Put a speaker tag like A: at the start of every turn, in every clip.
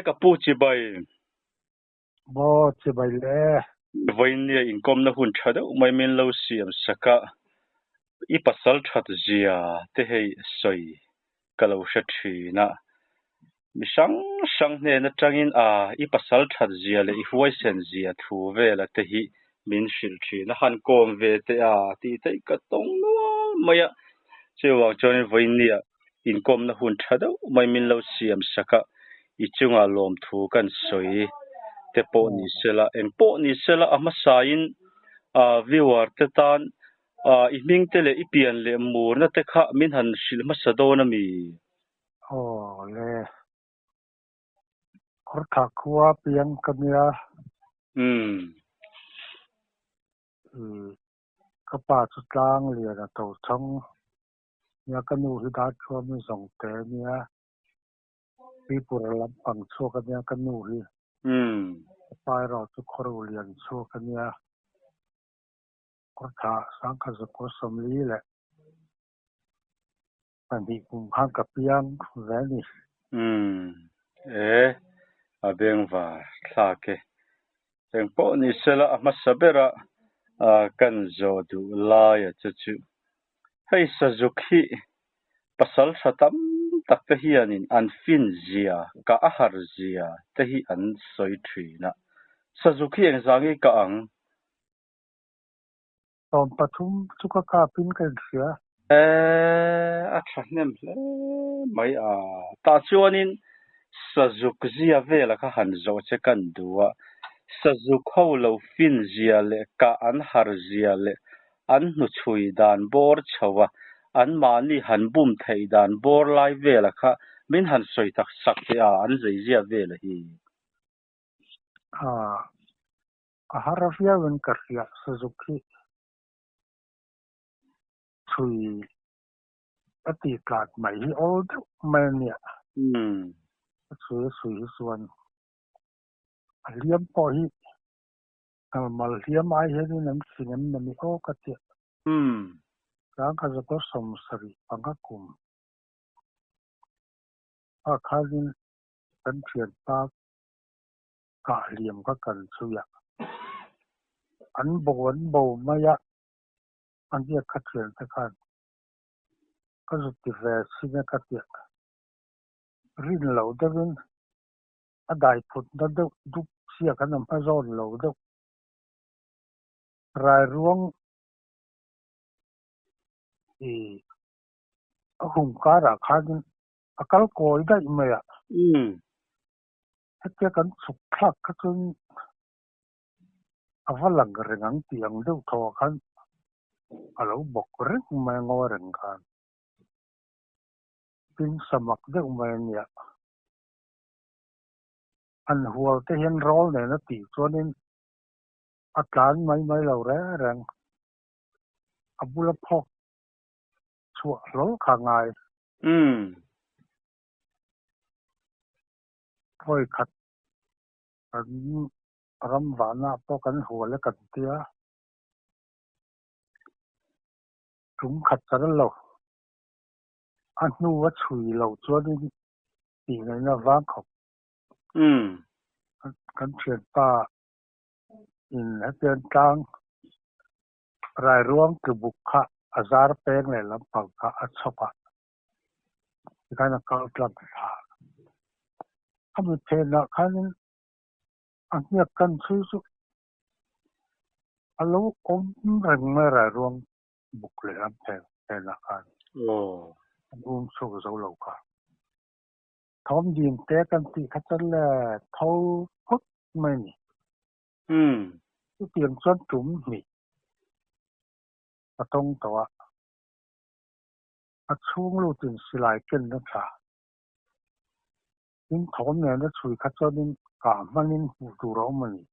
A: kapu chi bai
B: บ่สิไปแล
A: vainia income na hun thada mai min lo siam saka I pasal that zia te hei soi kalau sha thina mi sang ne na tangin I pasal that zia le I huai sen zia thu ve la te hi min shil thina han kom ve te ti te ka tong no maya chewa chon vainia income na hun thada mai min lo siam saka I chunga lom thu kan soi te po ni sela en po ni sela ama sain viewer te tan I ming te le I pian le mur na te kha min han sil ma sado na mi
B: อ๋อแลขอถักคัวเปียงกะเมียกะป่าสุดกลางเลียนะเตาทั้งเมียกะนูที่ดาชัวมี2แต่เมียปีปุระลำปังชัวกะเมียกะนูที่ปายเราทุกคนเรียนชัวกะเมียขอถักสังคสกุสมลีแหละอันที่กุมพันกับเปียงแวนี่
A: abeng va tha ke eng po ni sela ama sabera kan zo du la ya chu hei sazuki pasal satam tak te hianin an fin zia ka ahar zia te hi an soi thina sazuki eng zangi ka ang
B: ตอนปทุมสุขกาปินกันเสีย
A: athanem hle mai ta chuanin sazuk zia vela kha han zo che kan duwa sazuk ho lo fin zia le ka an har zia le an nu chui dan bor chawa an mani han bum thei dan bor lai vela kha min han soi tak sak te an zai zia vela hi
B: harafia wen karsia suzuki chui ati kat mai hi old mania chui suan liam po hi mal liam ai he ni nam singam nami o katia rang ka ko som sari pangakum a khazin kan thian pa ka liam ka kan chuya an bo maya an dia ka thian ta khan ka zu ti ve sina katia rin lo da win a dai phut da du sia kan nam pa zon lo da rai ruang hum kara khadin akal koi da imaya hekya kan sukthak ka chun avalang rengang tiang deuh tho khan alo bok reng mai ngoreng khan tin samak deuh mai nia an hual te hian rol ne na ti chuanin atlan mai lo reng abula phok chua lo kha ngai thoi khat an ram vana po kan hual le kan tia tum khat char lo an nu wa chui lo chuanin ti ngai na wang khop kan thian pa in hetian tang rai ruang ke bukha azar peng le lampang ka achopa kana kal tlam tha kami phena khanin ania kan chu chu alo om reng me rai ruang buk le lam phena khan chu zo lo ka thom din te kan ti khatal le tho phut mai ni tu tiang chuan tum mi atong tawa a chung lu tin silai ken na tha in thom ne na chui kha chonin ka manin hu tu ro mani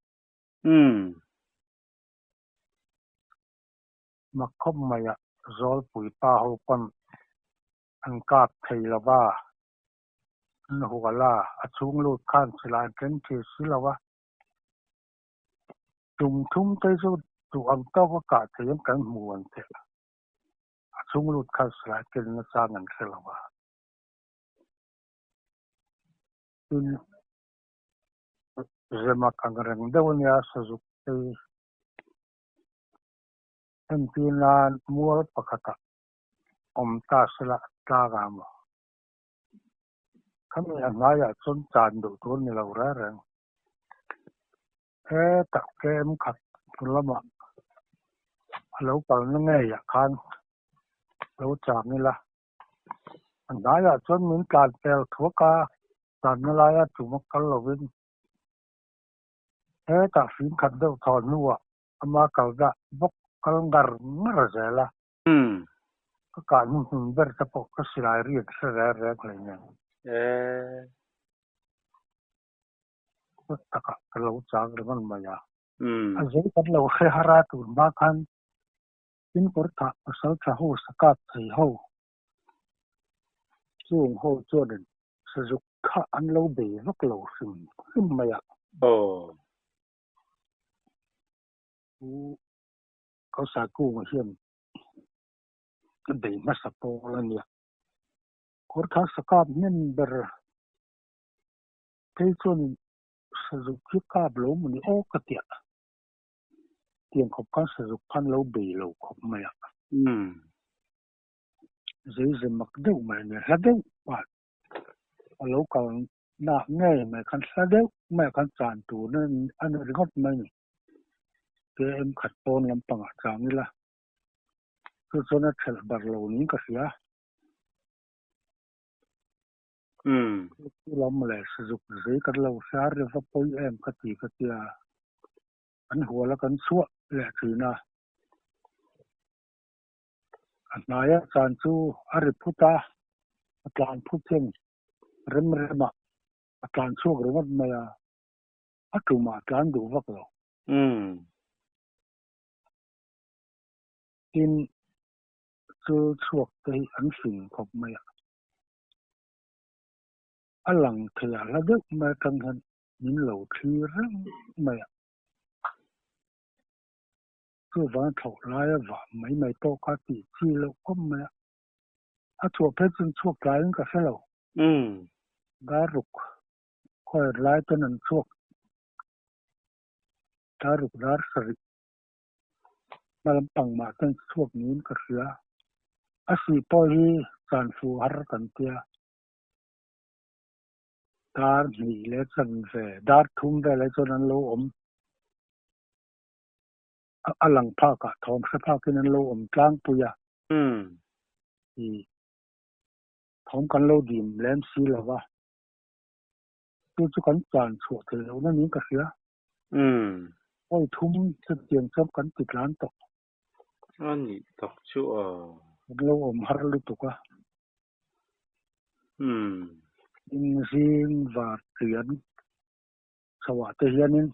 B: makhom maya zol pui pa ho pan an ka thei lawa an huala a chung lu khan silai ken thi silawa tum thum te chu tu ang ta wa ka thei kan muan te a chung lu khan silai ken na cha ngan silawa in Zemak ang rengdaw niya sa zukti empinan mual pakata omta sila tagamo. Kami ang ngaya chun chando to nila urareng. Tak kem kat lama. Alo pal ngaya kan. Lo cham nila. Ang ngaya chun min kan pel thuka. Tan nila ya tumakal lovin. Tak fin kat daw thon nuwa. Ama kalga bok kalngar ngarazela. Kakaan ber tapok kasilari at sarere kanya. Taka kalau cang dengan maya. Azai kalau seharatu makan in korta pasal tahu sekat ho. Suung ho Jordan sezuka an lau be vak lau sim maya. Kau saku macam be masa polan ya. Korta sekat member pelton sezuki kablo muni katia. Tiang kopkan sezukan lau be lau kop maya. Zai zemak deu mai ne hadeu pat. Alo kang na ngai mai kan hadeu mai kan chan tu nên an ringot mai ni. Ke em khat pon lampang chang ni la. Chu chona thel bar lo ni ka sia. Lam le suzuk zai kan lo sar re va poi em ka ti ka tia. An huala kan suwa le china. Naya chan chu ari puta atlan puting rem atlan chuak ringot maya atuma atlan du vak lo. Tin chu chuak te an sing khop maya. Alang thea la deuh mai kang han min lo thi rang maya. Chu van thau lai va mai to ka ti chi lo kom maya. A chuak pe chun chuak lai ka sa lo. Garuk khoi lai ton an chuak. Garuk dar sari. Malam pang ma ten chuak nin ka sia. Asi po hi chan fu har kan tia. Dar ni le chan ve dar thum ve le chon an lo om. Alang pa ka thom sa pa kin an lo om tlang puya. Thom kan lo dim lem si la wa. Chu kan chan chuak te lo na ni ka sia. Oi thum sa tiang chom kan ti tlan tok.
A: Ani tok chu
B: Lo om har lu tu ka. In zing va tian sawa te hianin.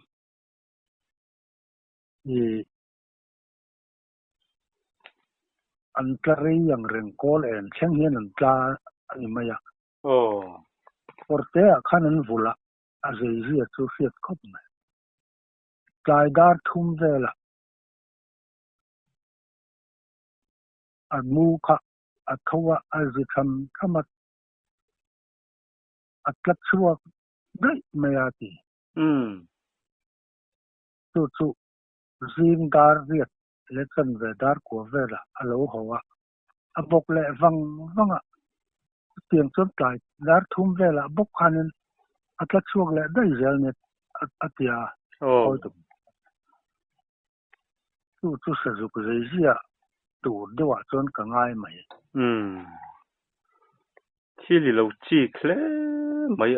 B: An tlari yang rengkol en cheng hian an tla ani maya. Porte a khanan vula a zei zi a chu fiat khop mai. Tlai dar thum vela. An mu kha a thawa a zi tham kamat. A tlat chuak gai maya ti. Chu zing dar riat le chan ve dar ko vela alo hawa. A bok le vanga. Tiang chon tlai dar thum vela bok khanin a tlat chuak le dai zel net a tia. Chu sa zuk zei zi a tu dewa chon ka ngai mai.
A: Chi li lo chi kle mai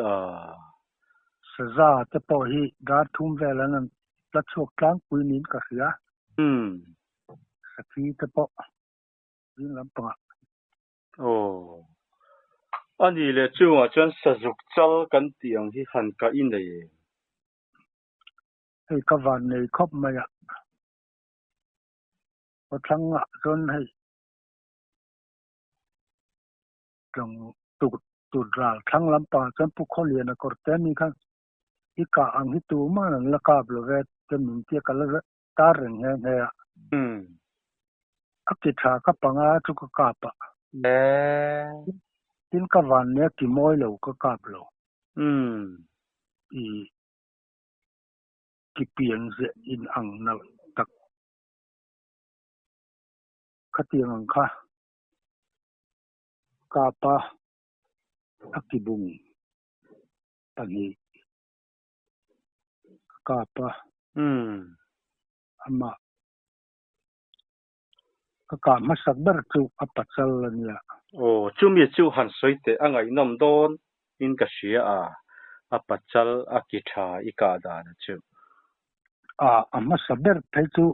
B: Sa za te po hi dar thum vela nan tlat chuak tlang pui nin ka sia. Sa ki te po. Yin lampanga.
A: Ani le chu a chan sa zuk chal kan tiang hi han ka in nei.
B: Hei ka van nei khop maya. O thang nga chon hei. Trong tu dral thang lampanga chan pu kho lian a korte mi khan. Ika ang hitu ma nan lakab lo vet te min tia ka la tar reng he a. Aki tha ka panga chu ka kapa. Tin ka van ne ki moi lo ka kap lo. ki piang ze in ang na tak khatiang ang kha kapa akibung pani kapa ama ka masak ber chu apachal ania
A: chu mi chu han soite angai nom don in ka sia apachal akitha ikada na chu
B: ama saber thai chu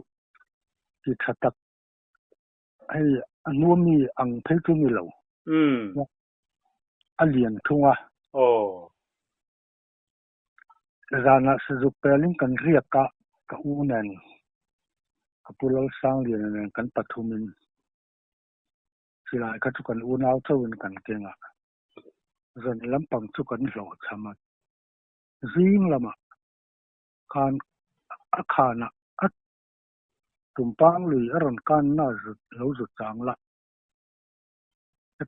B: ki thatak ai anuami ang thai chu mi lo alian thunga rana sujuk peling kan riaka ka unan kapulal sang lian kan pathumin silai ka chu kan unau thawin kan kenga zan lampang chu kan lo chama zing lama kan akhana at tumpang lui aron kan na zut lo zut chang la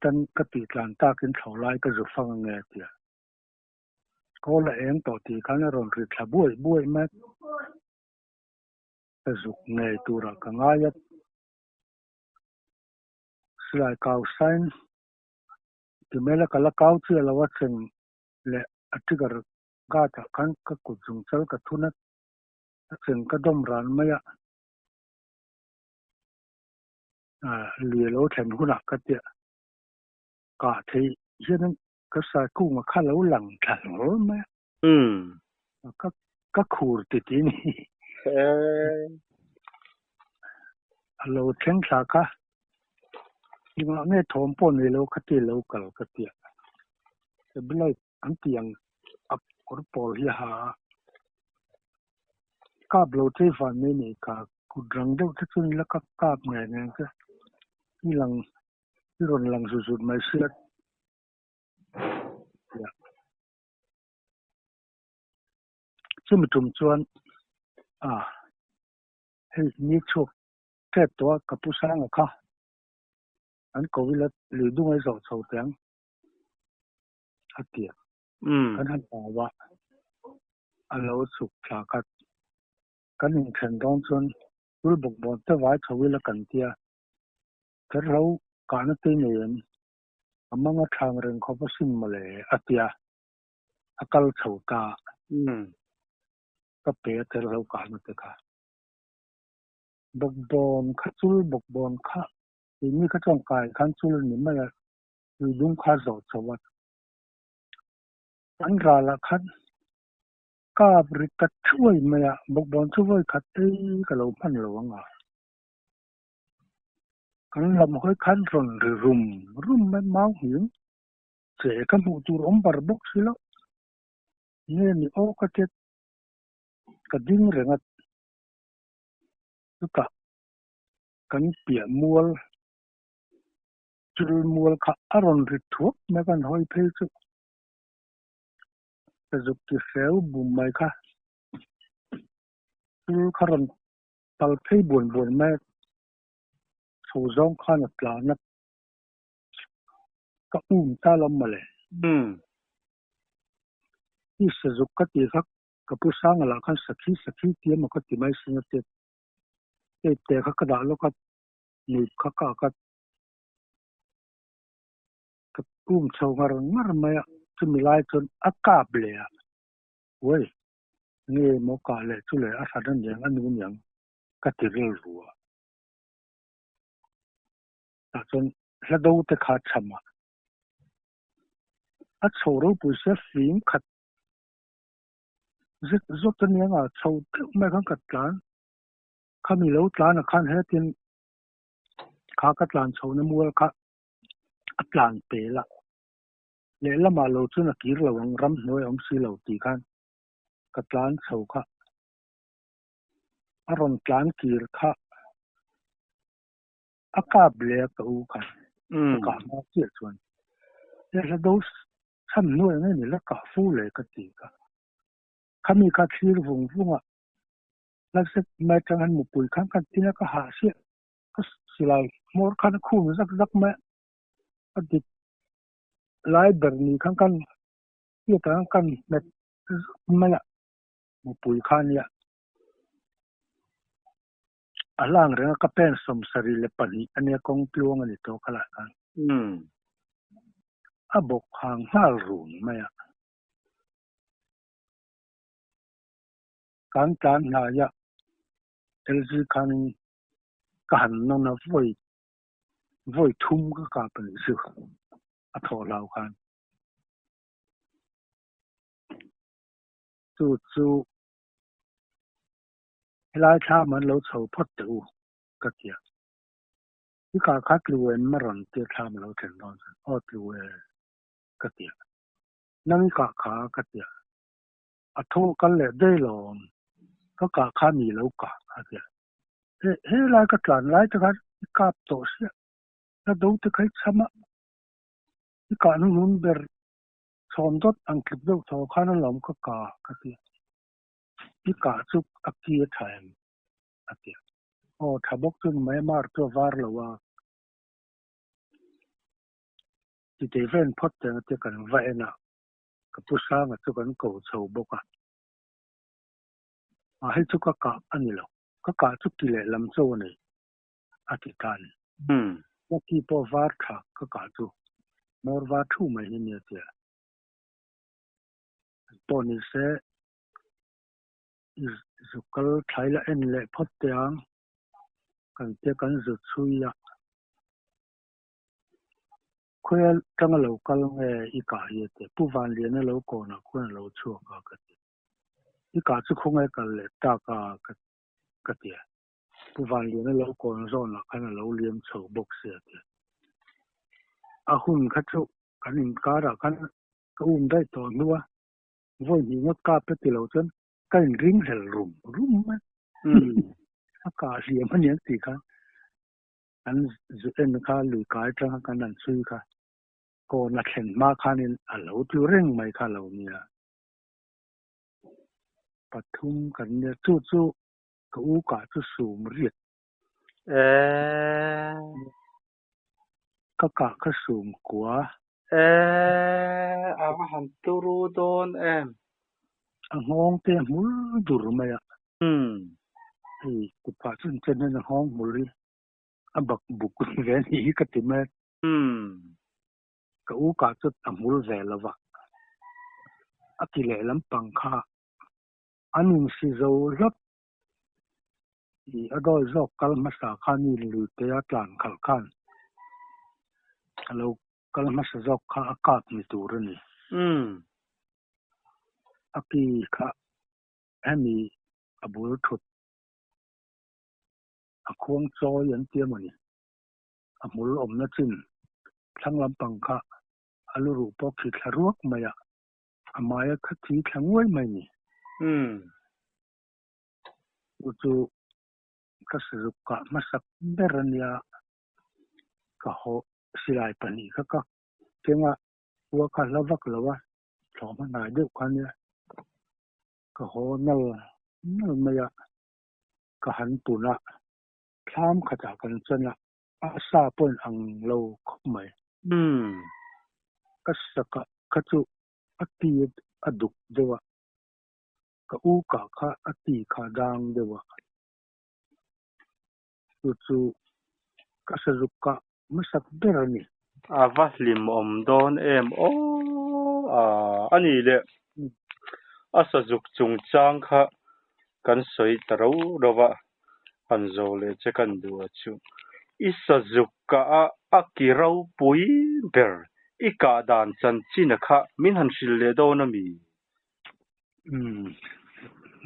B: tan ka ti tlan ta kin thlai ka zu fang nge tia ko la eng to ti kan ron ri thla buai ma ka zuk nge tura ka ngaya silai kau sign ti mela kala kau chi la wa chen le atigar ga ta kan ka ku jung chal ka thuna chen ka dom ran ma ya li lo then huna ka tia ka thei hian ka sa ku ma kha lo lang thal ho ma ka khur ti ti ni lo theng tha ka inga nge thom pon ni lo ka ti lo kal ka tia se blai an tiang ap kor por hi ha ka blo te fan ni ka ku drang de ta chun la ka nge nge ka ni lang ni ron lang su su mai siat ya chum tum chuan hei ni chok te to ka pu sang ka an ko wi la li dung ai zo chou teng atia kan han pa wa alo suk thla ka kan in then dong chun ul bok bon te wai chawi la kan tia ka ro ka na te nen amanga thang reng kho pa sim male atia akal chou ka ka pe te ro ka na te ka bok bon kha chul bok bon kha ni ka chong kai kan chul ni ma ya li dung kha zo chawa an ra la khan ka bri ka chui ma ya bok bon chui kha te ka lo phan lo nga kan lam hoi khan ron rum ma mau hiu se ka mu tu rom bar bok silo ne ni o ka te ka ding rengat ka kan pia mual chul mual kha aron ri thup me kan hoi phe chu ka zuk ki seu bum mai kha chul kharon tal phei buồn me so zong kha na tla na ka ta lam male i se zuk ka ti khak ka pu sang la khan sakhi ti ma ka ti mai sin te kha ka da lo ka ni kha ka ka chau ngar ma ya chu mi lai chun aka ble ya wei nge mo ka le chu le a sa dan yang anu yang ka ti rel ruwa ta chun la do te kha chama a choro pu se sim khat zot tan yang a chau te me khan ka tlan kha mi lo tlan a khan he tin kha ka tlan chau na mual kha a tlan pe la le la ma lo chu na kir lo ang ram noi om si lo ti khan ka tlan chau kha a ron tlan kir kha aka ble ka u kha ka ma chi chuan le do sam noi nge ni la ka fu le ka ti ka khami ka thir vung vunga la se ma tang han mu pui khan kan tin ka ha si ka silai mor khan khu zak ma adi lai ber ni khan kan ye ta kan met ma ya mu pui khan ya ล่างเรื่องก็เป็นสมสรีเลปนิอันนี้กองปลวงอันนี้ตัวขลังกันบกหางห้ารุ่นไหมการนายะเอลซีคันกันนนvoiทุ่มก็กลายเป็นสิ่งทอเรากันจู่หลายชามันเราชอบพัดดูก็เกี่ยวที่การคัดเลือกมารันเตะชามันเราเห็นตอนนั้นพัดดูก็เกี่ยวนั่งขาก็เกี่ยวทุกกันเลยได้ลองก็ขามีเราก็เกี่ยวเฮ้ยหลายก็หลายจะกันกลับตัวเสียแล้วดูที่ใครสมัครที่การนู้นเบอร์สอนดอังกฤษดูทอขานั่นหลอมก็เกี่ยวที่จุกอักเกียร์ไทม์เกี่ยวถ้าบอกถึงไม่มาตัววาร์ละว่าที่เดวินพอดจะที่กันไว้นะกับผู้สร้างที่กันกูชาวบอกให้จุกอันนี้หรอกก็จุกที่เลยลำโซ่เนี่ยอธิการว่าที่พอวาร์ท่าก็จุกมอร์วาร์ทูไม่เห็นเนี่ยเดียตอนนี้เสียจุกลใช้ละเอ็นเลยพอดยังกันที่กันจุดช่วยคุยจังเราก็ลงอีกาเยอะผู้ฟังเรียนเราก่อนคุยเราชั่วก็อีกาจุกคงกันเลยตากก็เดียผู้ฟังเรียนเราก่อนซ้อนละกันเราเรียนชาวบอกเสียเดียหุ่นขัดจุกันอินการะกันก็ได้ตอนนู้ว่ามีงดกาเป็นที่เราจนกันริงเฮลรุมไหมอากาศเสียมันยังตีกันอันจุดเอ็นค่ะหรือกายจังกันนั่นซื้อค่ะก็นักเห็นมาคันินเราตัวเร่งไม่ค่ะเราเนี่ยปฐุมกันเนี่ยจู่ก็กาจะสูงเรียดก็สูงกว่า
A: ว่าหันตูรูโดน
B: ห้องเต็มมุลดูร์ไหมกุปาจุนเจนในห้องมุลีบักบุกเรื่องนี้ก็ติดมาก็กาจุดมุลเวลวะที่เล่ลำปังค่าอันนี้สิโจรับดอยจอกกัลมาสาขานี่หรือเตียตานขัลขันแล้วกัลมาสจอกข้าอากาศมีตัวนี่ที่ข้ามีบุรุษทุดควงจอยันเตียมันนี่มุลนั่นจินทั้งลำปังค่าลูรูปคิดหรวกไม่มายคัดที่ทั้งไว้ไม่นี่จู่ก็สรุปก็มาสักเบรนียก็เขาสิไลปนีก็เจ้าว่าเขาเล่าว่าสองมันนายเดียวกันเนี่ยก็เขานั่นไม่ก็หันตุนะพร้อมขจัดกันจนละอาซาปนอังโลคบไม่ก็สักก็จู่อตีอดุกเดียวก็ข้าอตีข้าดังเดียวจู่ก็สรุปก็มาสักเดือนนี่
A: ว่าลิมโดนอันนี้เลยสจุกจุงจังค่ะกันสวยตราเราว่าอันโจเลยจะกันดูชูสจุกก็กิเราปุยเบอร์อีกาดานจันจีนค่ะมินหันสิเลโดนมี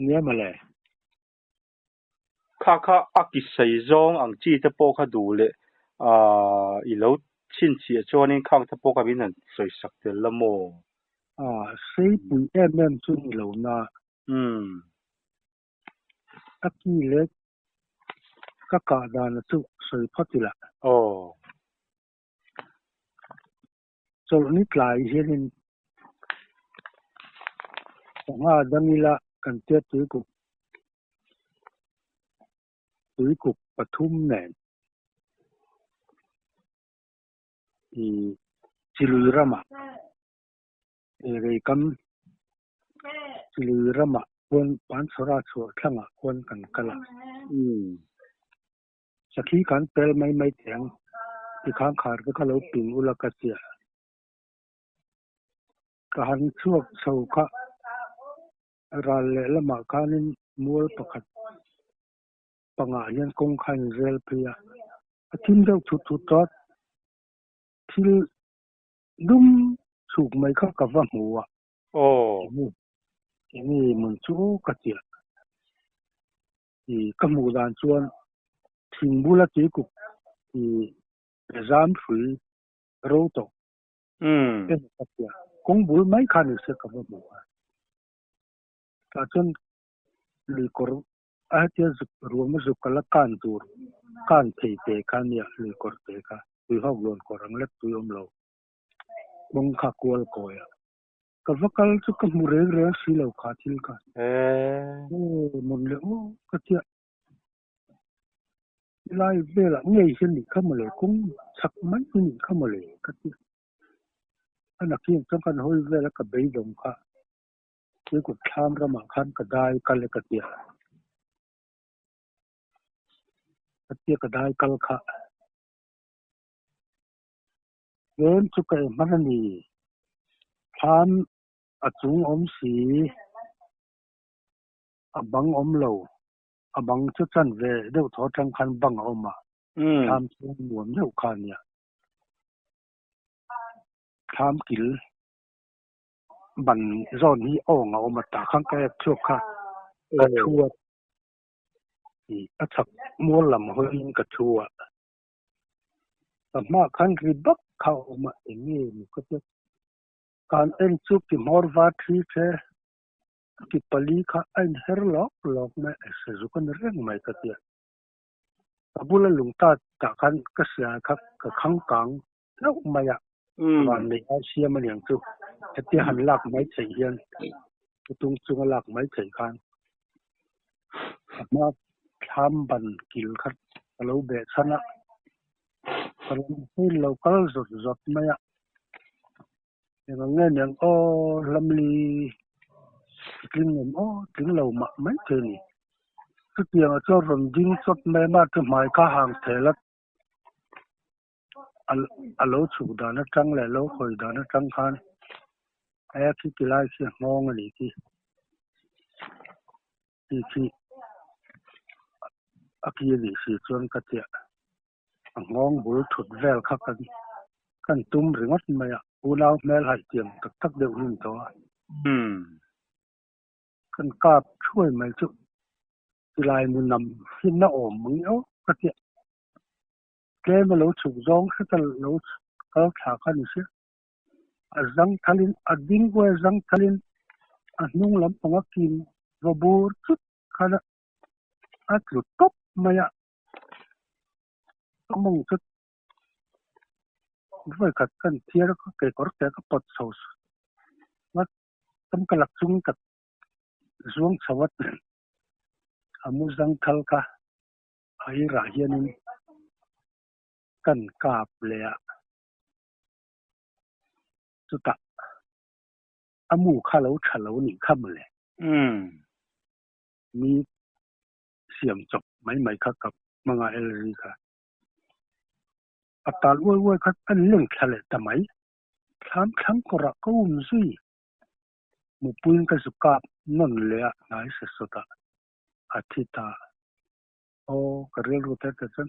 B: เนี่ยมาเลย
A: ข้ากิใส่จงอังจีจะโปกดูเลยอีเราชินชีจวนี่ข้างจะโปกมินหันสวยสักเดลโม
B: ใส่ปุยจุนเรานะที่เล็กก็กาดานจุสวยพัดละส่วนนี้กลายเห็นว่าดังนี้ละกันเจ้าตุยกุปฐุมเนี่ยจิลุยรามาเรื่องกันจิลุยรามาคนปันสระชัวทั้งคนกันกันละ สักทีการเปลไม่แทงที่ข้างขาดก็เราปิ่งอุลกเสียการช่วงเช้าค่ะรันเล่ละมาการนินมัวประคัดปังอายันคงขันเรลเพียทิ้งเจ้าทุดทอดที่ดุมสุกไม่เข้ากับว่าหัว
A: โอ้
B: นี่มันชูกระเจียที่กมูดานชวนทิ้งบุลจีกุที่จามฝือรู้ตกเป็นกระเจียคงบุลไม่ขันเสียกับว่าหัวถ้าจนลีกอร์อาจจะรวมสุกละกันตัวกันเทกันเนี่ยลีกอร์เตค่ะตัวห้องล้วนกอรังเล็กตัวยมเราบงขักวลก้อยก็ว่าคัลสุกมูเรื่องสิเราขาดทิลกันมันเลยโอ้กระเจียไล่เวลาเงี้ยฉันนี่เข้ามาเลยคงสักไม่นี่เข้ามาเลยกระเจียอันนั้นที่สำคัญห้อยเวลากับใบดงค่ะที่กุดทามระมังคันก็ได้กันเลยกระเจียก็ได้กันค่ะเดินสุกเอมันนี่ทามอจุงอมสีบังอมเหลาบังชุดจันเวเดี๋ยวทอจังคันบังอมมาทามช่วงหนวมเดี๋ยวคันเนี่ยทามกิลบันร้อนนี้อ่องเอามาตาข้างแก่ชั่วค่ะกระชัวอัศกมัวลำหัวอินกระชัวแต่มาคันรีบักเข้ามาเองนี่ก็จะการเอ็นซุกที่มอร์วาทรีเชที่ปลีค่ะไอ้เฮร์ล็อกไม่เอสซุกันเรื่องไม่ก็เดียบุลลุงตาตาคันก็เสียครับก็ขังกังแล้วไม่อะวันนี้อาเซียมันอย่างสุที่หันหลักไม่ใช่เฮียนตรงจุงหลักไม่ใช่คันมาทำบันกิลครับเราเบสนะเราให้เราก็จดไม่อะอย่างเงี้ยอย่างโอ้ลำลีกลิ่นโอ้ถึงเราไม่เจอนี่ทุกอย่างจะรำดิ้งสดไม่มาถึงหมายข้าห่างเทลัดเราสูดานะจังเลยเราคอยดานะจังคันไอ้ที่กีฬาเสียงงอะไรที่อากีดีสิจนกระเจียงงบุรุษถุดแววขับกันตุ้มหรือวัดไม่อะอุณาวแม่ไหลเตียงตักเดียวนิ่งตัวกันกาบช่วยไม่จุกีฬามุนนำหินน้าอมมึงเอากระเจียแกมาเราสูจงคือกันเราเขาถากันเสียจังทัลินดิ้งว่าจังทัลินนุ่งลำปงกินรบูรจุดขณะจุดตบไม่อะต้องมองจุดด้วยกันเทียร์ก็เกิดก็แต่ก็ปวดเสาว่าต้องกระลักจุงกับช่วงสวัสดิ์อามุจังทัลกะไอราเฮียนินกันกาบเลยอะจุดตะอามูข้าเราฉลาหนิข้ามเลยมีเสียมจบไม่ค่ะกับมังอาเอริค่ะอัตราว้ยครับอันเรื่องทะเลทำไมครั้งก็รักก็อุ้มซุยมุปุยก็สุกับนั่นเลยอะนายเสสุดาอาทิตย์โอ้ก็เรียนรู้แต่ฉัน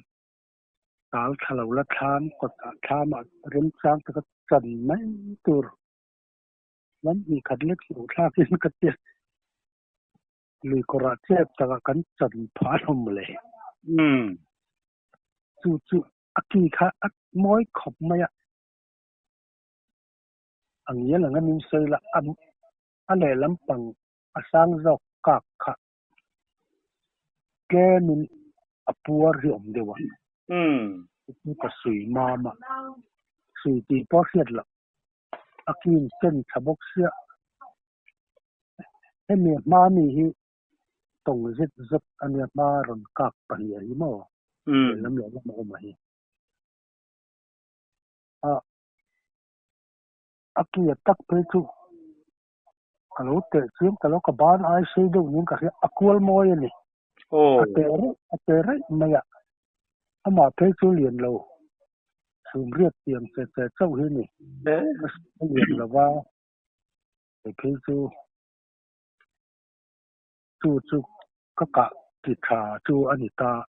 B: ตาทะเลละทามก็ทามเริ่มสร้างแต่ก็จันไม่ตัวนั้นมีขัดเล็กอยู่ท่าที่ก็เจ็บเลยก็ระเจ็บแต่ก็กันจันพาลมเลยจู่อากีค่ะอัดม้อยขบไม่อะอันนี้หลังนั้นมิเซละอันไหนลำปังสร้างจอกกักค่ะแกมินปัวเรียมเดียวนี่ก็สุยมาสุยตีพอเสียละอากินเส้นฉบกเสียให้เมียมามีที่ตรงจิตอันเนี้ยมารอนกักปัญญาหิมะลำเหลือลำอมหิอากิตักไปทุกkalau tercium kalau ke bahan air sedo ni kasih akual moy ni. Atere maya. ama thấy chú liền lâu sum riết tiền sẽ châu hi nè liền là vào để thấy chú các cả thịt thà chú anh ta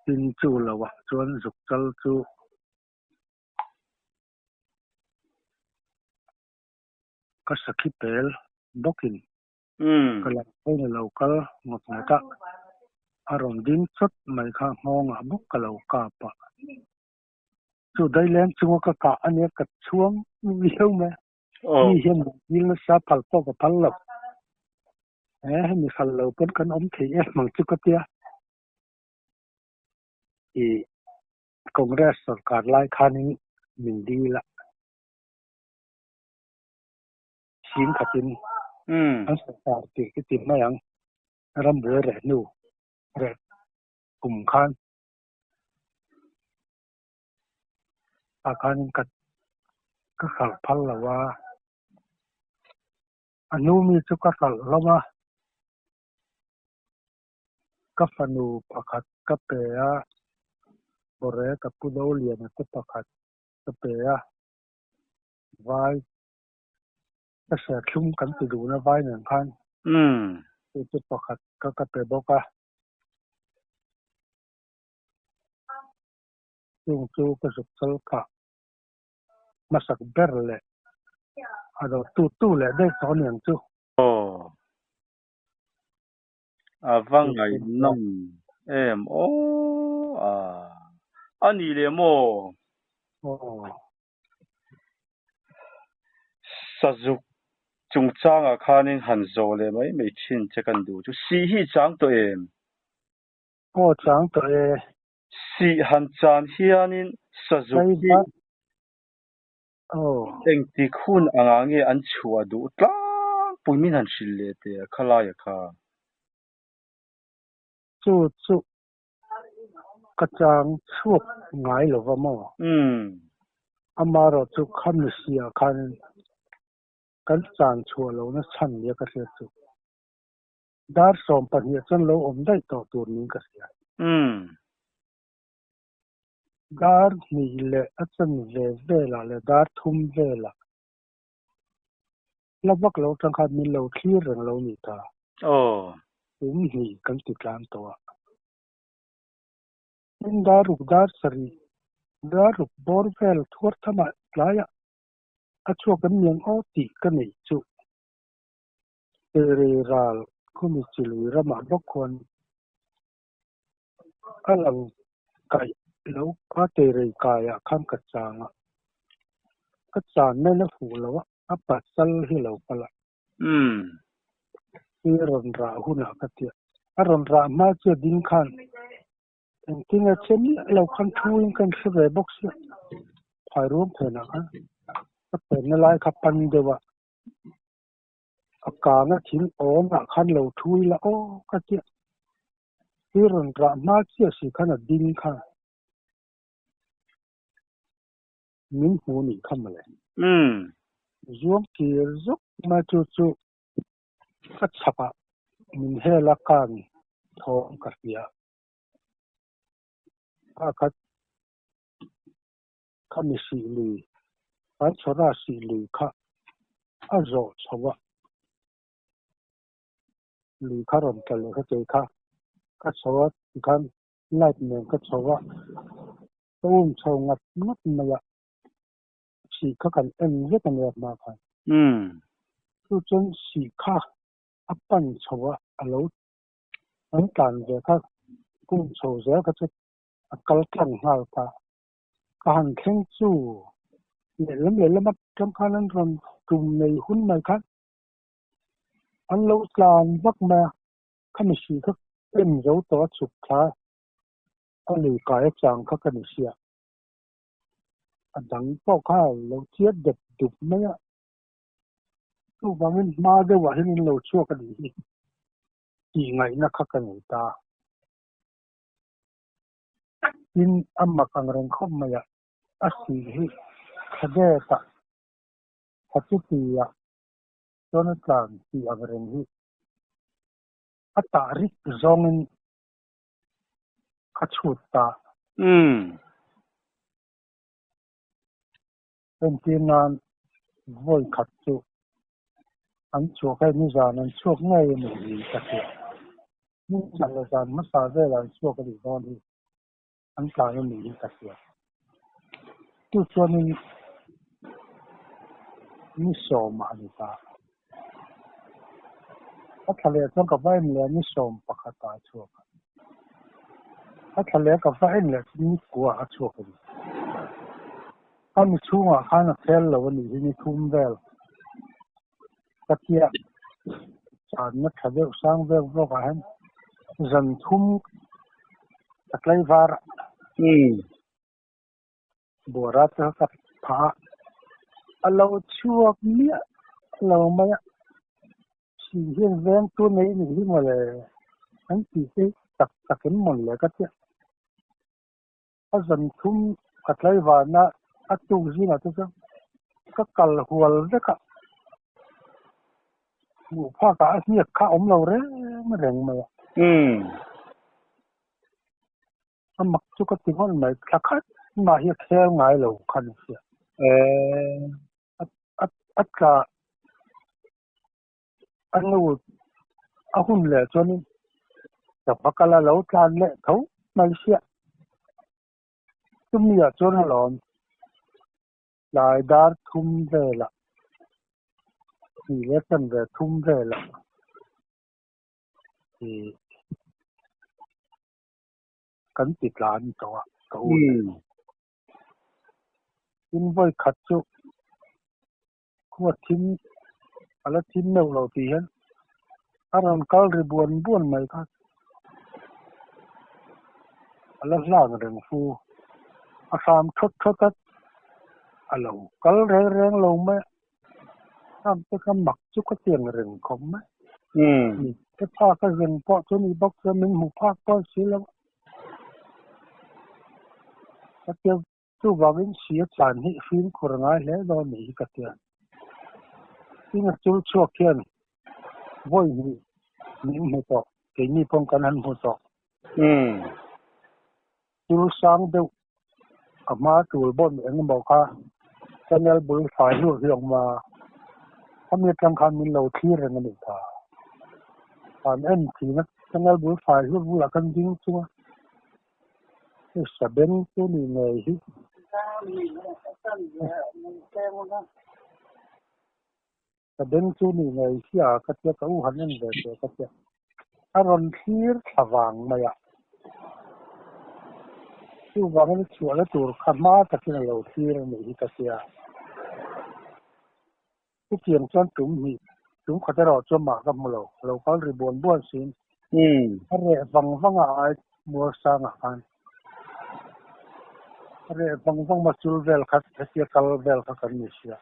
B: tin chú là vậy chú anh dục chân chú các sakit pel dokin kalau ini lokal ngota aron din sot mai kha ngong abuk kalau kapa chú đây lên chú các cả anh ấy cắt xuống nhiều mà ni hiền ni là sa phal to cái phal lộc mi phal lộc bên kan thì mang chú cái tia thì Congress सरकार lai khani mình đi là xin khát tin anh सरकार cái tin này anh ram bữa rẻ nu rẻ cùng khan akan kat các khảo phal là wa anu mi chú các khảo là wa các phanu pakat các pe bore ka pudo lian ka pakhat ka pe vai ka sa thum kan tu du na vai nan khan tu pakhat ka pe boka chu ka suk sal ka masak berle ado tu le de so niang chu
A: avang ai nom em ani le mo sazuk chung chang a khanin han zo le mai mei thin che kan du chu si hi chang to em
B: chang to
A: si han chan hianin sazuk hi eng ti khun anga nge an chua du tla puimin han shil le te khala ya kha
B: chu ka chang chuak ngai lo wa mo amaro chu khan sia khan kan chan chua lo na chan ye ka se chu dar som pa hi chan lo om dai to tur ning ka sia dar ni le achan ve la le dar thum ve la labak lo tang khan min lo thlir rang lo ni ta ni kan ti tlan to in dar sari daruk bor vel thor thama laya achu kan yang o ti kan nei chu ere ral kumi chili rama bokon alang kai lo ka tere kaya kham ka changa ka chan ne na fu lo apa sal hi lo pala ron ra huna ka tia aron ra ma che din khan en tinga chen lo khan thuin kan se box phai rom phena ka ka pen na lai ka pan dewa ka na thin om na khan lo thui la o ka tia ron ra ma che si khan din khan min hu ni khamale zoom ki zuk ma chu ka chapa min hela kan thong ka tia ka mi si li pa chora si li kha a zo chawa li kha ron ka le ka che kha ka chawa kan light ne ka chawa chau ngat ma ya si kha kan en ye kan ya ma kha chu chen si kha apan chawa alo an kan je kha kum chau je ka che akal kan hal ta ka han kheng chu le lam kam khanan ron tum nei hun mai kha an lo tlan vak ma khami si kha em zo to chuk kha ali ka chang kha kan sia adang po kha lo chiat de dup mai tu bangin ma de wa hin lo chu ka ni ti ngai na kha kan ta in amma kang ren khom ma ya asi hi khade ta khati ti ya ton tlan ti avren hi อัตตาริกจงอินขัดชุดตาเป็นที่นานว่อยขัดจุอันชั่วแค่นิจานันชั่วง่ายหนึ่งสักเดียวนิจานันมาสาเวลันชั่วกันอีกตอนที่อันกลางหนึ่งสักเดียวตัวส่วนนี้มิโซมานิตาถ้าทะเลต้องกับว่าเมื่อมิโซมปะขัดตาชั่วถ้าทะเลกับว่าเมื่อมิกลัวชั่วกันถ้ามีช่วงข้างเทลแล้ววันนี้มีทุ่มเวลตะเกียบจานนักทะเลสร้างเวลโลกาเห็นจันทุ่มตะไคร้วาระบัวรัตกับผาเราชั่วเนี้ยเราไม่สิ่งที่เรื่องตัวนี้นี่มาเลยอันที่ตักเห็นหมดเลยก็เจ้าถ้าจันทุ่มตะไคร้วาระอัตุจีน่ะทุกอย่างก็กัลหัวเลยก็หมู่พ่อกะเหี้ยข้าอมเราเร่ไม่แรงมามักจุกติมันไม่คลักมาเหี้ยแค่ไงเราคันเสียอัดกะอันนู้นอาหุ่นเลยจนแต่พักละเราทานเละเขาไม่เสียตุ้มเนี่ยจนหลอนลายดาร์ทุ่มเวละนี่เล็กกันเวทุ่มเวละที่กันติดร้านตัวเขาอินไว้ขัดจุขวดทิ้งอะไรทิ้งเนื้อเราตีเห็นอารมณ์กัลริบวนบ้วนไม่ก็อะไรล่างเรื่องฟูอาสามทดอะไรกัลเรื่องลงไหมทำไปก็หมักจุกเตียงเรื่องของไหมนี่ถ้าภาคก็เรื่องเพราะจนอีบอกจะมีหูภาคก็เสียแล้วถ้าเกี่ยวตัวบางทีเสียจานให้ฟิล์มคุรง่ายแล้วตอนนี้ก็เตียงที่มันจุดชั่วเขียนว่ายนี่ไม่ตกเกี่ยนี่ป้องกันหันหัวตกจุดสร้างเดียวอามาตัวบนเองบอกว่าจะเนลบุลฝ่ายหัวเรื่องมาถ้ามีการคันมีเราที่เรื่องนี้ท่าตอนเอ็นทีนะจะเนลบุลฝ่ายหัวบุลกันจริงจังจะเป็นตัวนี้ไงจะเป็นตัวนี้ไงที่อาก็จะกู้หันนั่นเลยก็จะอารมณ์ที่สว่างไหมอ่ะที่ว่ามันชัวร์แล้วตัวขันมาตะกี้เราที่เรื่องนี้ก็จะที่เกี่ยงจนถึงเขาจะรอจนมากับเราก็รีบวนบ้วนสิอะไรฟังอะไรมัวสร้างอะไรอะไรฟังมาจูเวลคัดเสียคัลเวลคัดนี่เสีย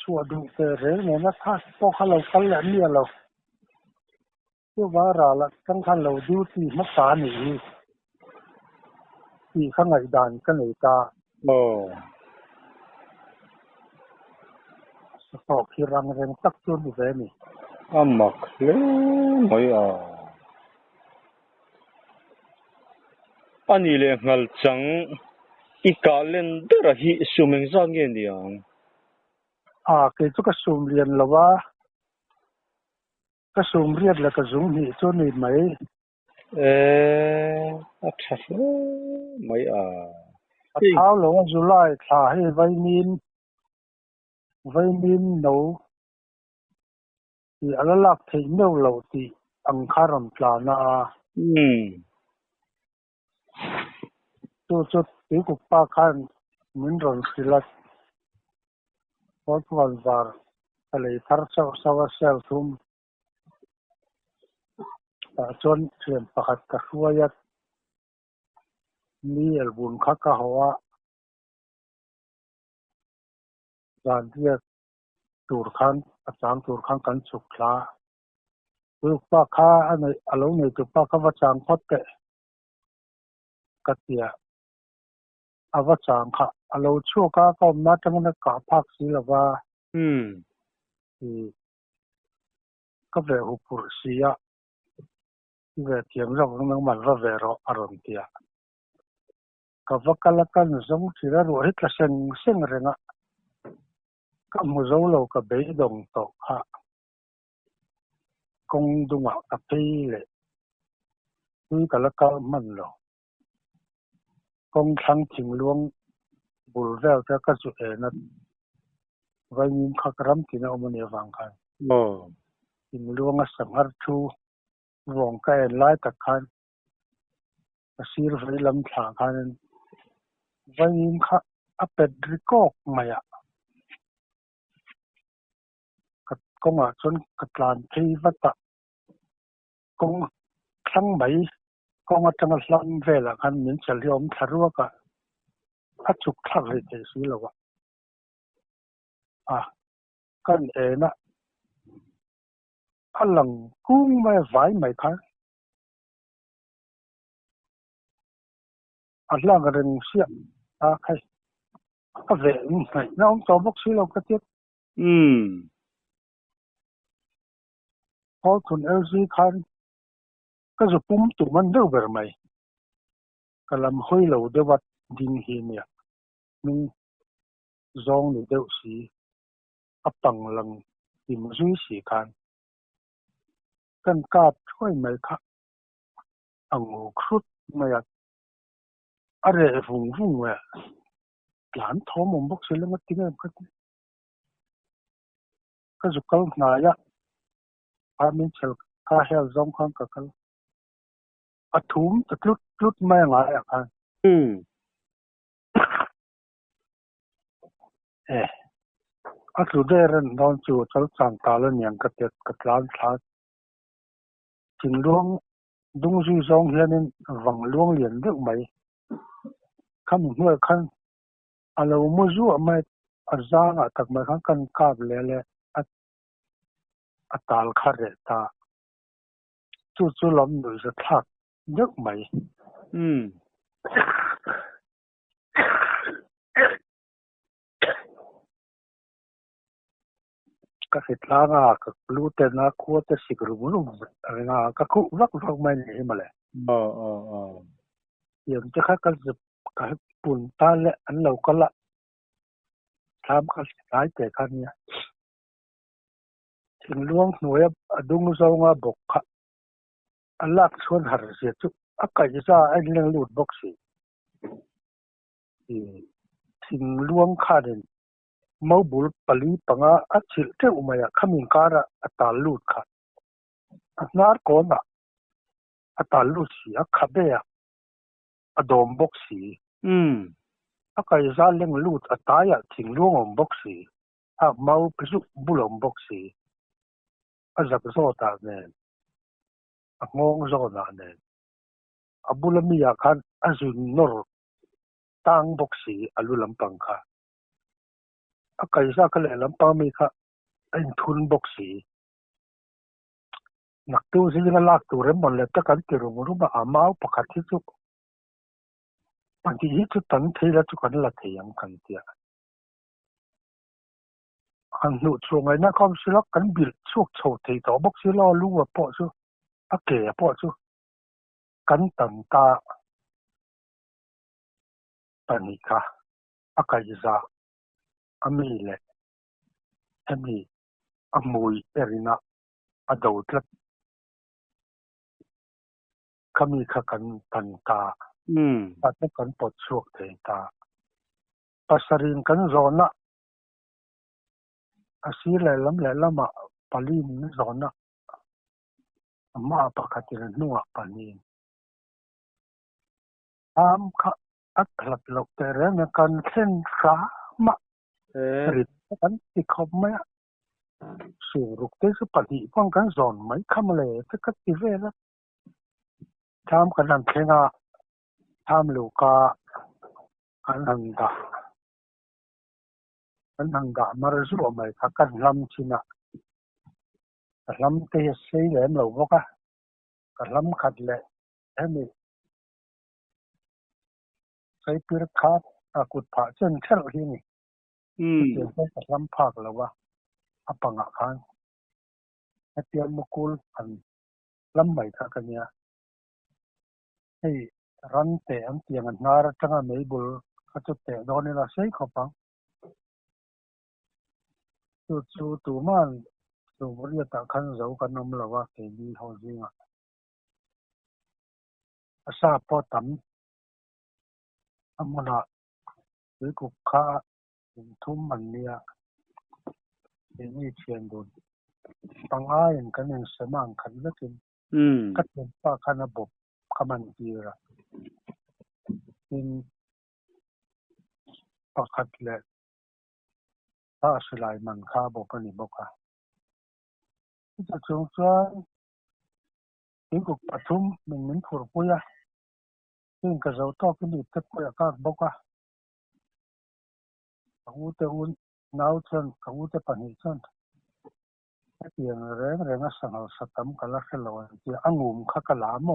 B: ชัวร์ดูเตอร์เรื่องนี้นะถ้าพวกเราคัลแล้วเนี่ยเราที่ว่าเราตั้งคันเราดูที่มัสานี่ที่ข้างในด่านกันเลยตาสตอกที่รังเรงตักจนอยู่เลยนี่
A: มักเลยไม่อันนี้เลยงั้นจังอีกาเล่นเดอร์ฮีสุเมงซังเงี้ยนี่
B: คือทุกสุ่มเรียนแล้วว่าก็สุ่มเรียนแล้วก็สุ่มนี่จนนี่ไหม
A: อัศจรรย์ไม่
B: เท้าเราว่าจุลายถ่ายให้ไวมินหนูที่อะไรลักที่เนื้อเราที่อังคารมปลานาจุดที่กุปปาขันเหมือนรอนสิลัดพอทุกวันอะไรทาร์สาวเซลทุ่มจนเชื่อมประคัดกระสวยนี่เอลบุญข้าหัวการที่ตูร์ขันอาจารย์ตูร์ขันกันสุขลาตุกปาข้าอันนี้อารมณ์ในตุกปาข้าวัชางพอดเตะกัตยาอาวัชางข้าอารมณ์ชั่วข้าก็มาทั้งนั้นกับภาคศิลปะ ก็เวหุปุเสียเวเทียมเราก็นั่งมันว่าเวรออารมณ์เดียก็ว่ากันละกันสมที่เรารู้ที่เซ็งเรื่องอะก็มุโจเราก็เบยดงโตฮะคงดุงอ่ะกับพี่เลยนี่ก็ละกันมันเราคงทั้งจิงลวงบุลเวลจะก็สุเอนัดไว้ยิมขักรำที่น่าอมันเอวังกันจิงลวงสังหารชูวงกันไล่ตะกันสีรไฟลำถางกันไว้ยิมขักอเป็ดริโกกมาอ่ะก็มาจนกระลานที่วัดก็ทั้งใบก็มาจังหวัดลำเวลกันเหมือนเฉลียวมทะลุกะอัดจุกทักเลยเจสีแล้ววะกันเอนะอันหลังกุ้งไม่ไหวไม่ทันอันหลังเรื่องเสียใครก็เวไม่น้องตัวบุกสีเราก็เจ็บพอทุนเอลซีคันก็จะปุ่มตุมันเดือดไหมก็ลำห้อยเราเดือดดินเฮียเนี่ยมึงจองหรือเดือดสีอับปังหลังดิมซุยสีคันกันกาดช่วยไหมคะอังหูครุฑไม่อยากอะไรฟุ้งเว้ยหลานท้องมันบุกสีแล้วมันทิ้งไปก็จะเกิดนายะพามินเชลข้าเฮลจงข้างกับเขาอัฐุมตะลุดไม่ไงอ่ะคันอัศเดรนนอนจูจัลสังตาลเนี่ยกระเทียกระลานทัดจิงลวงดุงซีซองเฮียนินวังลวงเลียนเด็กไหมคำหัวคันอาเราไม่รู้ไม่อาจารย์ตักมาขันกาบเล่อัตาลคาเรตาจู่ลำดูจะทักเด็กไหมก็เสร็จแล้วก็รู้แต่นักขัวแต่สิกรุมุนอะไรนะก็คุรักไม่เนี่ยมาเลยอย่างจะข้าก็จะก็ปุ่นตาและอันเราก็ละทำก็หลายแต่คันเนี่ยถึงล่วงหน่วยดุงซองบกอันลักชวนหาเสียจุอากาศจะไอ้เรื่องลูดบ็อกซี่ถึงล่วงขาดมาบุลปลีปังอาชิลเทอุมายขมิงการะอัตาลูดขานาร์โกนะอัตาลูดสีขับเบียอดอมบ็อกซี่อากาศจะเรื่องลูดอัตายถึงล่วงบ็อกซี่มาพิสุบุลบ็อกซี่อาจจะโซตาเนี่ยงงโซตาเนี่ยบุลมีอาการอาจุนนอร์ตั้งบ็อกซี่อลุลัมปังค่ะอากาศจะก็เลยลัมปังมีค่ะไอ้ทุนบ็อกซี่นักตัวสิ่งนั้นลักตัวเรื่องมันเลยแต่การที่เราไม่รู้ว่ามาเอาปากที่สุดบางทีที่ตั้งที่แล้วทุกคนละที่ยังกันเดียอันนู้นช่วงไงนะความสิลักกันบิดช่วงโชว์ที่ต่อบ็อกซี่ล้อรู้ว่าพอสู้อาเกะพอสู้กันตั้งตาปนิกาอากาศจะอเมริเลเอมีอมุยเอรินาอดาวด์ลัดขมีขกันตันตาตัดกันปวดช่วงที่ตาปัสสรินกันโซน่ะอาศัยเลยลำมาปาลีนโซน่ะมาปากติรนัวปานีข้าอัตลับลกแต่เรื่องการเส้นขามาริดกันที่เขาไม่สูรุกเตสุปฏิป้องกันโซนไม่ขมเลยแต่ก็ที่เวลาทำกันนั่นเองทำลูกาอันนังดามารู้สึกว่าไม่ถ้ากันลำชินะลำเตะเสียเลยเราบอกกันลำขัดเลยเฮ้ยใช้ปีร์ขาดกุดผาเช่นที่นี่เดี๋ยวใช้กันลำพักแล้วว่าอัปปังอาคาร เตรียมมุกุลอันล้ำใหม่ทักกันเนี่ยให้รันเตะอันเตียงอันนาร์จังไม่บุลเขาจะเตะโดนนี่ละใช้เขาปังจู่ตัวมันตัวบริษัทขันเจ้ากันนมละว่าเกี่ยเขาจริงอ่ะทราบพอตั้มอันมันละหรือกุกข้าทุ่มมันเนี่ยนี่เชียนโดนปังอ้ายกันยังสมังขันแล้วกินก็เป็นป้าขันบบขมันจีระกินปากขัดเลยถ้าสลายมันข้าบอกกันนี่บอกอ่ะที่จะชงชวนถึงกุกปฐุมมันเหมือนผัวปุยอ่ะซึ่งกระเจ้าต้องกินดิบจะปุยก็บอกอ่ะเขาจะอุ่นหนาวจนเขาจะปั่นจนเพียงเรื่องสังหารสตัมกันละเสลวันที่อังุมข้ากลาโม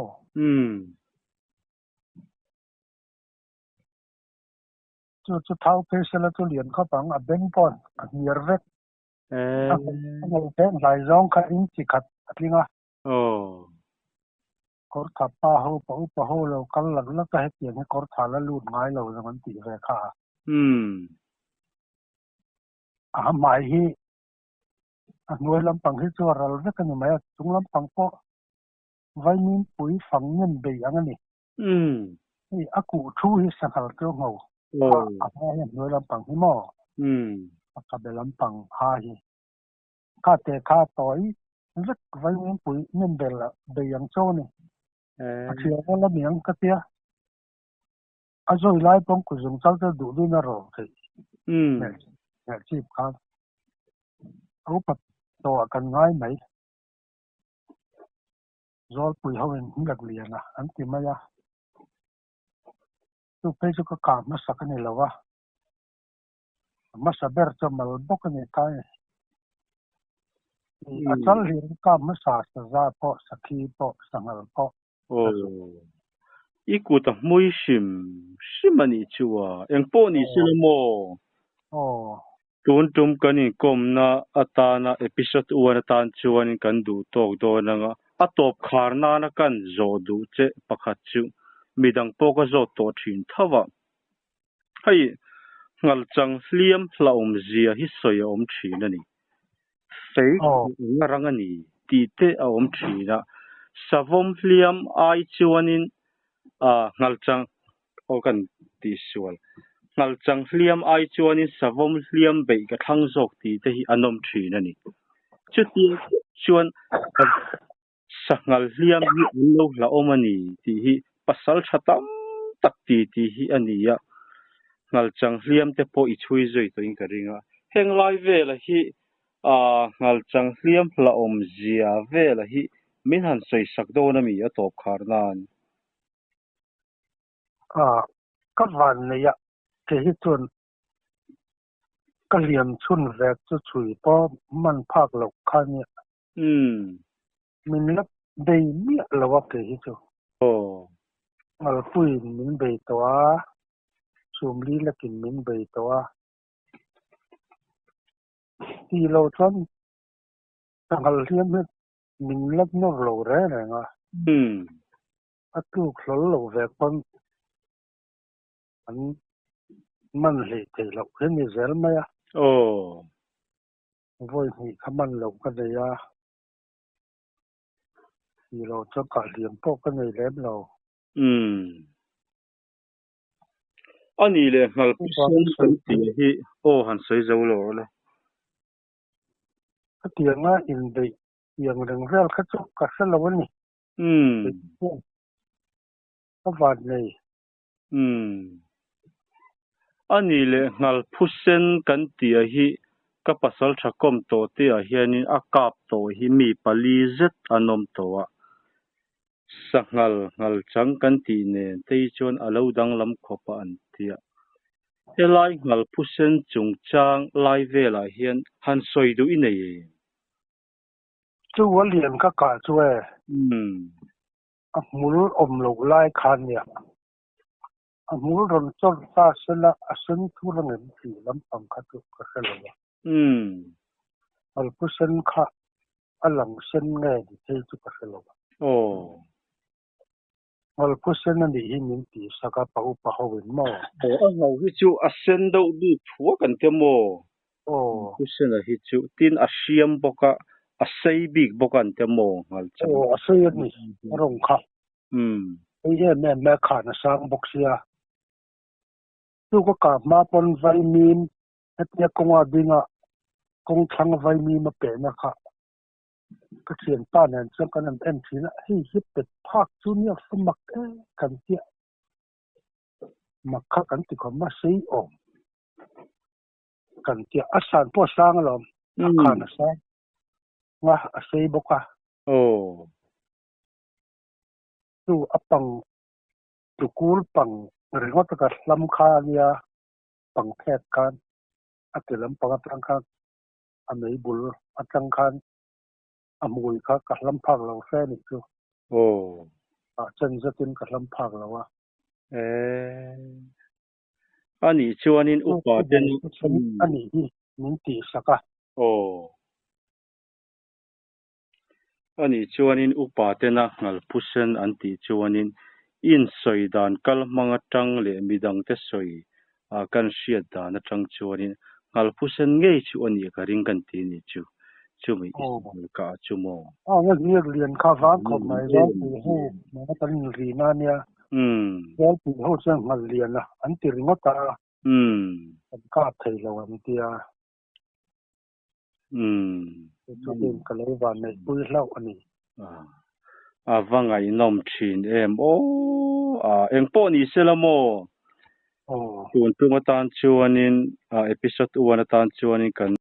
B: จุดเท้าเพชรละตัวเหรียญเขาปังอ่ะเบนปอนมีเร็ดเราเป็นหลายร้องกันอินจิขัดอะไรเงี้ยกอดขับป้าหูป้าหูเรากันหลังแล้วก็ให้เปลี่ยนให้กอดขาละลูดไม้เราอย่างนั้นตีเรือขาหมายที่หน่วยลำปังที่ตัวเราเรียกกันยังไงตรงลำปังก็ไว้มีปุ๋ยฝังเงินไปอย่างนี้นี่อากูช่วยสังหารเจ้าเงาอะไรหน่วยลำปังที่หม้อกับเบลลำปังหายข้าแต่ข้าต่อยเล็กไว้มีปุ๋ยเงินเบลละเบียงโซ่นี่เชื่อว่าละเมียงก็เตี้ยอาศัยไล่ปงกุศลเจ้าจะดูด้วยนะรอสิเนี่ยชีพครับเอาปัดตัวกันง่ายไหมรอปุ๋ยเขาเป็นหลักเรียนนะอันที่ไม่ยากตัวเพชรก็กามาสักนี่แล้ววะมาสับเบอร์จะมาลบกันนี่กันอาจารย์เรียนกามาสาสซาปอสักขีปอสังหารปอ
A: อีกูต้องไม่ชิมนี่ชัวยังปอนี่สิลโมตุนตุมกันนี่กมนะอัตานะเอพิโซดอวนตันชวนกันดูตอกโดนังอัตบคาร์นานะกันโจดูเจปะคัดจูมีดังปอกโจโตทินทว่าให้งัลจังเลียมละอมเจียฮิสอยอมทีนั่นนี่เฟกงารังนี่ตีเตออมทีนะสาวอมเลียมไอชวนินงัลจังโอกันตีสวลงัลจังเลียมไอชวนินสาวอมเลียมเบกทั้งจกตีเตฮิอนอมทีนั่นนี่จุดที่ชวนสักงัลเลียมฮิอันโลละอมนี่ตีฮิปัสสัลชะตัมตักตีตีฮิอันนี้อะงัลจังเลียมเตโปอิช่วยใจตัวเองกันเองอ่ะเฮงไลเวละฮิงัลจังเลียมละอมเจียเวละฮิมินหันใส่สักโดนมีอะตบคาร์นาน
B: ก็วันนี้เกี่ยจนก็เลียมชุนแรกจะช่วยเพราะมันภาคหลกข้าเนี่ยมันรับได้เมียละว่าเกี่ยจนมาปุยมินเบยตัวซูมลีละกินมินเบยตัวที่เราทำตั้งแต่เรียนมินรับนอกเราเลยนะอะตุกเราเราแบบมันเหตุเราเห็นมีเซลไหมอ่ะวันนี้ขมันเราก็ได้ยาที่เราจะกัดเลี้ยงพวกกันในเล็บเรา
A: อันนี้เลยงัลพิเศษสันติที่หันใส่เจ้าโลเลย
B: เตียงอ่ะอินเดียอย่างเรื่องเรื่องขัดกัดเสลวันนี้ก็วันนี้
A: อันนี้เลยงัลพิเศษกันที่ที่ก็ปัสสาวะกรมโตที่เฮียนี่อากาศโตที่มีผลิตอันนมโตสักงัลจังกันที่เนี่ยที่ชวนอาลูดังลำขบอันที่เฮลัยงัลพิเศษจงจังไลเวลาเฮียนหันสวยดูอินเดีย
B: ช่วยเลี้ยงก็กาช่วยมูลอมลูกไล่คันเนี่ยมูลรอนจนซาเสละสันทุเรงินที่ลำพังขัดกับเสละอัลพุเซนค่ะ alang sen nge di te chu ka selo ngal ku sen ni hi min ti saka pa u pa howin mo
A: a ngau hi chu a sen do du thua kan te mo ku sen a hi chu tin a siam boka a sei big bokan te mo ngal chu
B: a sei ni rong kha ye me kha na sang bok sia tu ko ka ma pon vai min et ya kongwa dinga kong thang vai mi ma pe na kha ka chen pa nan chang kan en thina hi hip pet phak chu ni sumak kan tia makha kan ti ko ma sei om kan tia asan po sang lom kha na sa nga a sei boka tu apang tu kul pang ringot ka lam kha nia pang phet kan atilam pang atang khan amei bul atang khan amui kha ka lam phak lo fe ni chu chen zatin ka lam phak lo wa
A: ani chuanin upa ten
B: ani hi min ti saka
A: ani chuanin upa tena ngal pusen anti chuanin in soidan kal manga tang le midang te soi kan hriat dan atang chuanin ngal pusen ngei chu ani ka ring kan ti ni chu mi ka chu mo
B: nga ni lian kha van khom mai lo pu hu ma tan ri na nia lo pu ho chang ngal lian la an ti ringa ta ka thei lo an tia chu den ka le van nei pui lau ani
A: vangai nom thin em eng po ni selamo tun tunga tan chuanin episode 1 tan chuanin kan